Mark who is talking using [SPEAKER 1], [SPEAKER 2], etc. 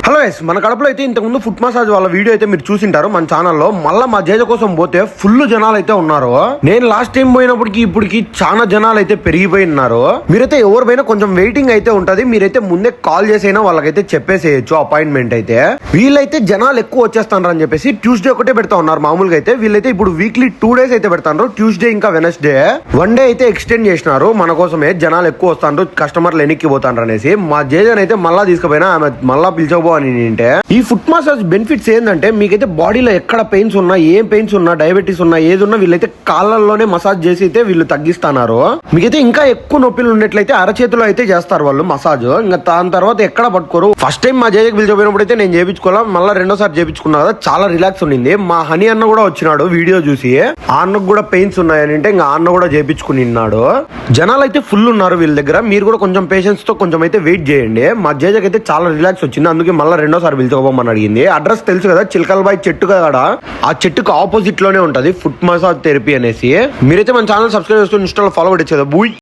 [SPEAKER 1] Hello yes మన కడపలో అయితే ఇంతకుముందు ఫుట్ మసాజ్ వాళ్ళ వీడియో అయితే మీరు చూసింటారు మన ఛానల్లో. మళ్ళీ మా జేజ కోసం పోతే ఫుల్ జనాలు అయితే ఉన్నారు. నేను లాస్ట్ టైం పోయినప్పటికి ఇప్పటికి చాలా జనాలు అయితే పెరిగిపోయి ఉన్నారు. మీరైతే ఎవరిపైనా కొంచెం వెయిటింగ్ అయితే ఉంటది. మీరైతే ముందే కాల్ చేసైనా వాళ్ళకైతే చెప్పేసేయచ్చు అపాయింట్మెంట్ అయితే. వీళ్ళైతే జనాలు ఎక్కువ వచ్చేస్తాను అని చెప్పేసి ట్యూస్డే ఒకటే పెడతా ఉన్నారు. మామూలుగా అయితే వీళ్ళైతే ఇప్పుడు వీక్లీ 2 days అయితే పెడతారు. ట్యూస్డే ఇంకా వెనస్డే 1 day అయితే ఎక్స్టెండ్ చేసినారు. మన కోసమే జనాలు ఎక్కువ వస్తాను, కస్టమర్లు ఎన్నికి పోతాను అనేసి. మా జేజన్ అయితే మళ్ళా తీసుకుపోయినా ఆమె మళ్ళా పిలిచకపో అని. ఈ ఫుట్ మసాజ్ బెనిఫిట్స్ ఏంటంటే మీకైతే బాడీలో ఎక్కడ పెయిన్స్ ఉన్నా, ఏం పెయిన్స్ ఉన్నా, డయాబెటీస్ ఉన్నా, ఏది ఉన్నా వీళ్ళైతే కాళ్ళల్లోనే మసాజ్ చేసి అయితే వీళ్ళు తగ్గిస్తున్నారు. మీకైతే ఇంకా ఎక్కువ నొప్పులు ఉన్నట్లయితే అరచేతిలో అయితే చేస్తారు వాళ్ళు మసాజ్. ఇంకా దాని తర్వాత ఎక్కడ పట్టుకోరు. ఫస్ట్ టైం మా జేజకి పిలిచిపోయినప్పుడు అయితే నేను చేయించుకోవాలా, మళ్ళీ రెండోసారి చేయించుకున్నా కదా, చాలా రిలాక్స్ ఉండింది. మా హనీ అన్న కూడా వచ్చినాడు వీడియో చూసి. ఆ అన్నకు కూడా పెయిన్స్ ఉన్నాయని అంటే ఇంకా అన్న కూడా చేయించుకున్నాడు. జనాలు అయితే ఫుల్ ఉన్నారు వీళ్ళ దగ్గర. మీరు కూడా కొంచెం పేషెన్స్ తో కొంచెం అయితే వెయిట్ చేయండి. మా జేజకి అయితే చాలా రిలాక్స్ వచ్చింది. అందుకే మళ్ళీ రెండోసారి పిలుచుకోమని అడిగింది. అడ్రస్ తెలుసు కదా, చిలకలబాయి చెట్టు కాడ, ఆ చెట్టుకు ఆపోజిట్ లోనే ఉంటది ఫుట్ మసాజ్ థెరపీ అనేసి. మీరైతే మన ఛానల్ సబ్స్క్రైబ్ చేస్తూ ఇన్స్టాలో ఫాలో పెట్టేది.